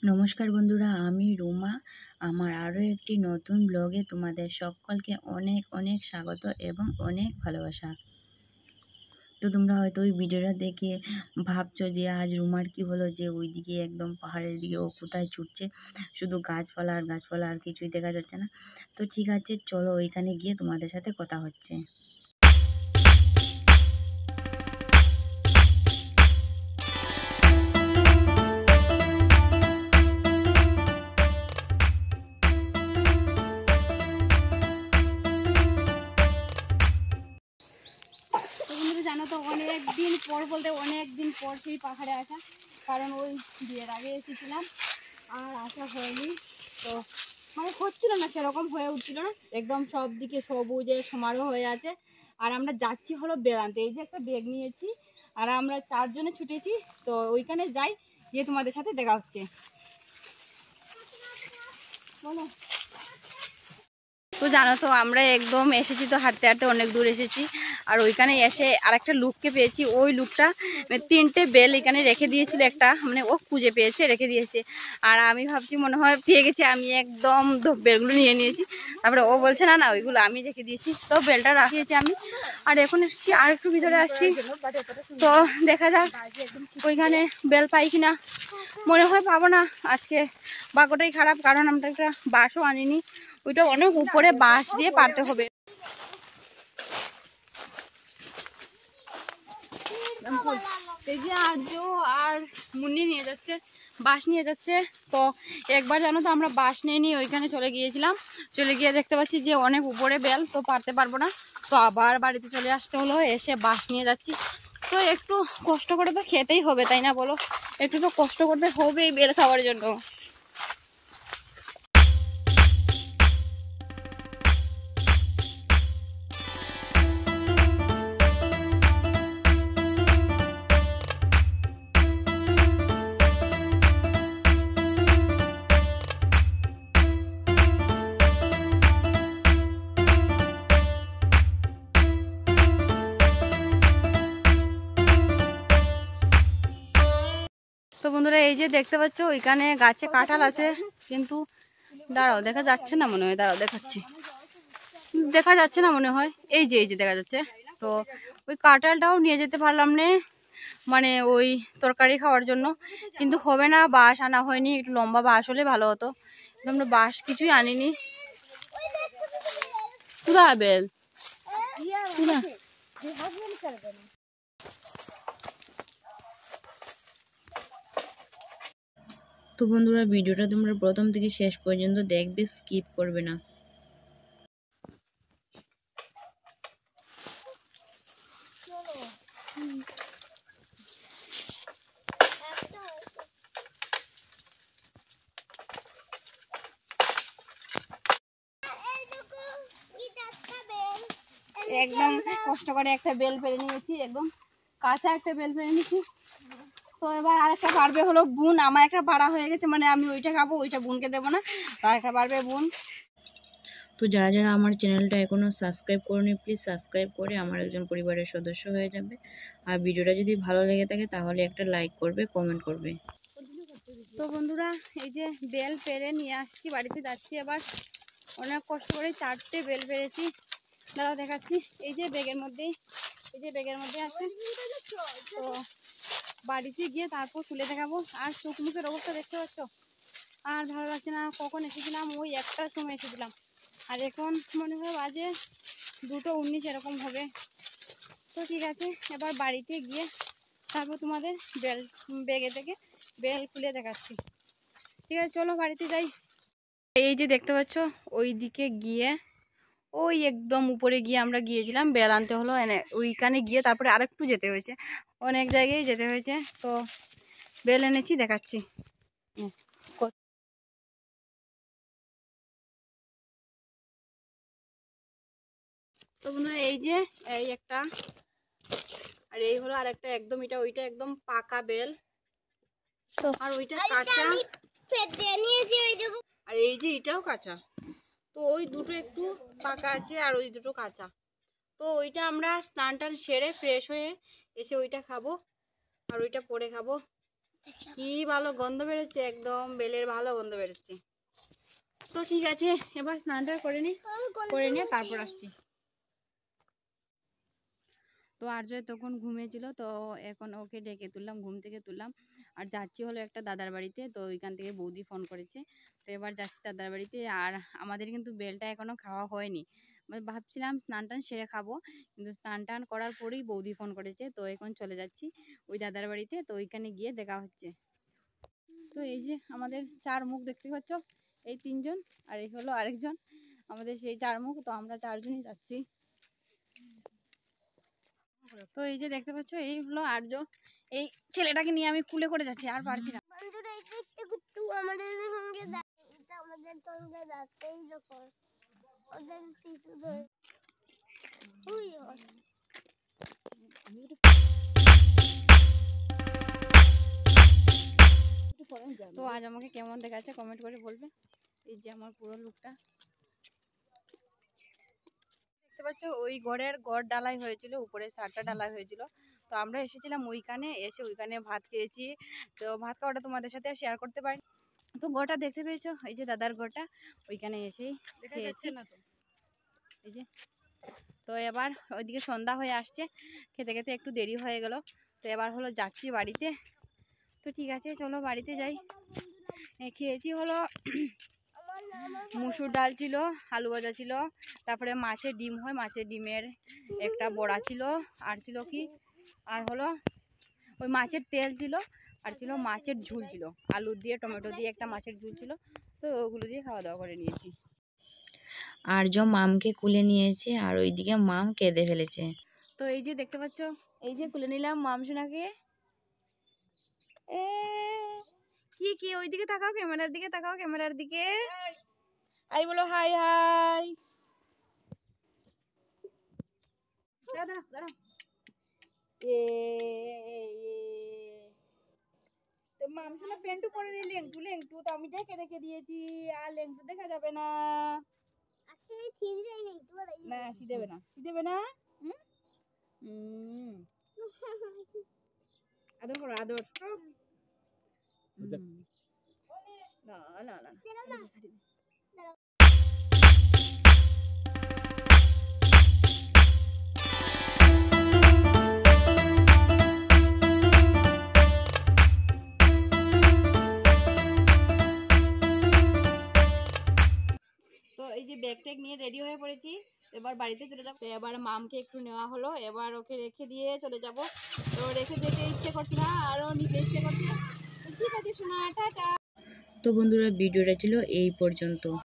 নমস্কার বন্ধুরা, আমি রুমা। আমার আরও একটি নতুন ব্লগে তোমাদের সকলকে অনেক অনেক স্বাগত এবং অনেক ভালোবাসা। তো তোমরা হয়তো ওই ভিডিওটা দেখে ভাবছো যে আজ রুমার কি হলো, যে ওইদিকে একদম পাহাড়ের দিকে ও কোথায় ছুটছে, শুধু গাছপালা আর গাছপালা, আর কিছুই দেখা যাচ্ছে না। তো ঠিক আছে, চলো ওইখানে গিয়ে তোমাদের সাথে কথা হচ্ছে। জানো তো অনেক দিন পর, বলতে অনেক দিন পর সেই পাহাড়ে আসা, কারণ ওই বিয়ের আগে এসেছিলাম আর আসা হয়নি। তো মানে হচ্ছিল না, সেরকম হয়ে উঠছিল না, একদম সব দিকে সবুজে সমারোহ হয়ে আছে। আর আমরা যাচ্ছি হলো বেড়াতে, এই যে একটা ব্যাগ নিয়েছি আর আমরা 4 জনে ছুটেছি। তো ওইখানে যাই, গিয়ে তোমাদের সাথে দেখা হচ্ছে। বলো। তো জানো তো আমরা একদম এসেছি, তো হাঁটতে হাঁটতে অনেক দূর এসেছি। আর ওইখানে এসে আর একটা লুককে পেয়েছি। ওই লুকটা 3টে বেল এখানে রেখে দিয়েছিল, একটা মানে ও খুঁজে পেয়েছে, রেখে দিয়েছে। আর আমি ভাবছি মনে হয় পেয়ে গেছি, আমি একদম বেলগুলো নিয়ে নিয়েছি। তারপরে ও বলছে না না, ওইগুলো আমি রেখে দিয়েছি। তো বেলটা রাখিয়েছি আমি। আর এখন এসেছি আর একটু ভিতরে আসছি, তো দেখা যাক ওইখানে বেল পাই কিনা। মনে হয় পাবো না আজকে, ভাগ্যটাই খারাপ, কারণ আমরা একটা বাঁশও আনিনি। ওইটা অনেক উপরে, বাঁশ দিয়ে পারতে হবে। এই যে আর্য আর মুন্নি নিয়ে যাচ্ছে, বাঁশ নিয়ে যাচ্ছে। তো একবার জানো তো আমরা বাঁশ নিয়ে নিয়ে ওইখানে চলে গিয়েছিলাম, চলে গিয়ে দেখতে পাচ্ছি যে অনেক উপরে বেল, তো পারতে পারবো না। তো আবার বাড়িতে চলে আসতে হলো, এসে বাঁশ নিয়ে যাচ্ছি। তো একটু কষ্ট করে তো খেতেই হবে, তাই না বলো? একটু তো কষ্ট করতে হবে এই বেল খাওয়ার জন্য। তো বন্ধুরা, এই যে দেখতে পাচ্ছ ওইখানে গাছে কাঁঠাল আছে, কিন্তু দাঁড়াও দেখা যাচ্ছে না মনে হয়, দাঁড়াও দেখাচ্ছি। দেখা যাচ্ছে না মনে হয়, এই যে দেখা যাচ্ছে। তো ওই কাঁঠালটাও নিয়ে যেতে পারলাম না, মানে ওই তরকারি খাওয়ার জন্য। কিন্তু হবে না, বাঁশ আনা হয়নি, একটু লম্বা বাঁশ হলে ভালো হতো। আমরা বাঁশ কিছুই আনিনি। কোথা বেল তো বন্ধুরা, ভিডিওটা তোমরা প্রথম থেকে শেষ পর্যন্ত দেখবে, স্কিপ করবে না। একদম কষ্ট করে একটা বেল পেরে নিয়েছি, একদম কাঁচা একটা বেল পেরে নিয়েছি। তো এবার আরেকটা পারবে হলো বোন, আমার একটা পাড়া হয়ে গেছে, মানে আমি ওইটা খাবো, ওইটা বোনকে দেবো না। তো আরেকটা পারবে বোন। তো যারা যারা আমার চ্যানেলটা এখনও সাবস্ক্রাইব করোনি, প্লিজ সাবস্ক্রাইব করে আমার একজন পরিবারের সদস্য হয়ে যাবে। আর ভিডিওটা যদি ভালো লেগে থাকে তাহলে একটা লাইক করবে, কমেন্ট করবে। তো বন্ধুরা, এই যে বেল পেরে নিয়ে আসছি, বাড়িতে যাচ্ছি এবার। অনেক কষ্ট করে 4টে বেল পেরেছি, দাঁড়াও দেখাচ্ছি। এই যে ব্যাগের মধ্যেই, এই যে ব্যাগের মধ্যে আছে। তো বাড়িতে গিয়ে তারপর তুলে দেখাবো। আর চোখ মুখের অবস্থা দেখতে পাচ্ছ, আর ভালো লাগছে না। কখন এসেছিলাম, ওই 1টার সময় এসেছিলাম, আর এখন মনে হয় বাজে 2:19 এরকম হবে। তো ঠিক আছে, এবার বাড়িতে গিয়ে তারপর তোমাদের ব্যাগে থেকে বেল খুলে দেখাচ্ছি। ঠিক আছে, চলো বাড়িতে যাই। এই যে দেখতে পাচ্ছ ওই দিকে গিয়ে, ওই একদম উপরে গিয়ে আমরা গিয়েছিলাম বেল আনতে হলো। ওইখানে গিয়ে তারপরে আরেকটু যেতে হয়েছে, অনেক জায়গায় যেতে হয়েছে। তো বেল এনেছি, দেখাচ্ছি। তো বন্ধুরা, এই যে এই একটা, আর এই হলো আর একটা, একদম এটা ওইটা একদম পাকা বেল, আর ওইটা কাঁচা, আর এই যে এটাও কাঁচা। তো ওই দুটো একটু পাকা আছে আর ওই দুটো কাঁচা। তো ওইটা আমরা স্নান টান সেরে ফ্রেশ হয়ে এসে ওইটা খাবো, আর ওইটা পরে খাবো। কি ভালো গন্ধ বেরোচ্ছে, একদম বেলের ভালো গন্ধ বেরোচ্ছে। তো ঠিক আছে, এবার স্নানটা করে নিয়ে তারপর আসছি। তো আর্য তখন ঘুমিয়েছিল, তো এখন ওকে ডেকে তুললাম, ঘুম থেকে তুললাম। আর যাচ্ছি হলো একটা দাদার বাড়িতে, তো ওইখান থেকে বৌদি ফোন করেছে, তো এবার যাচ্ছি দাদার বাড়িতে। আর আমাদের কিন্তু বেলটা এখনো খাওয়া হয়নি, ভাবছিলাম স্নান টান সেরে খাবো, কিন্তু স্নান টান করার পরেই বৌদি ফোন করেছে, তো এখন চলে যাচ্ছি ওই দাদার বাড়িতে, তো ওইখানে গিয়ে দেখা হচ্ছে। তো এই যে আমাদের চার মুখ দেখতে পাচ্ছ, এই তিনজন আর এই হলো আরেকজন, আমাদের সেই চার মুখ। তো আমরা চারজনই যাচ্ছি। তো এই যে দেখতে পাচ্ছ, এই হলো আর্য, এই ছেলেটাকে নিয়ে আমি কুলে করে যাচ্ছি, আর পারছি না। তো আজ আমাকে কেমন দেখাচ্ছে কমেন্ট করে বলবে। এই যে আমার পুরো লুকটা দেখতে পাচ্ছ, ওই ঘর ডালাই হয়েছিল, উপরে সারটা ডালাই হয়েছিল। তো আমরা এসেছিলাম ওইখানে, এসে ওইখানে ভাত খেয়েছি। তো ভাত খাওয়াটা তোমাদের সাথে আর শেয়ার করতে পারি। তো ঘরটা দেখতে পেয়েছো, এই যে দাদার ঘরটা, ওইখানে এসেই খেয়েছি না। তো এই যে, তো এবার ওইদিকে সন্ধ্যা হয়ে আসছে, খেতে খেতে একটু দেরি হয়ে গেল। তো এবার হলো যাচ্ছি বাড়িতে। তো ঠিক আছে, চলো বাড়িতে যাই। খেয়েছি হলো মুসুর ডাল ছিল, আলু ভাজা ছিল, তারপরে মাছের ডিম হয়, মাছের ডিমের একটা বড়া ছিল, আর ছিল কি, আর হলো ওই মাছের তেল ছিল, আর ছিল মাছের ঝুল ছিল, আলু দিয়ে টমেটো দিয়ে একটা মাছের ঝুল ছিল। তো ওগুলো দিয়ে খাওয়া দাওয়া করে নিয়েছি। আর্য মামকে কুলে নিয়েছে, আর ওইদিকে মাম কেঁদে ফেলেছে। তো এই যে দেখতে পাচ্ছ, এই যে কুলে নিলাম মাম সোনাকে। কি ওইদিকে তাকাও, ক্যামেরার দিকে তাকাও, ক্যামেরার দিকে আই বলো, হাই হাই। দাঁড়া দাঁড়া, তো মাম সোনা প্যান্টু পরে নি, লেংটু লেংটু তো আমি ঢেকে রেখে দিয়েছি, আর লেংটু দেখা যাবে না। না শি দেবে না, শি দেবে না। আদর করো, আদর। না না না, তো এই যে ব্যাগ ট্যাগ নিয়ে রেডি হয়ে পড়েছি, এবার বাড়িতে চলে যাবো। তো এবার মামকে একটু নেওয়া হলো, এবার ওকে রেখে দিয়ে চলে যাব। তো রেখে যেতে ইচ্ছে করছে না, আরও নিতে ইচ্ছে করছে। ঠিক আছে সোনা, টাটা। তো বন্ধুরা, ভিডিওটা ছিল এই পর্যন্ত।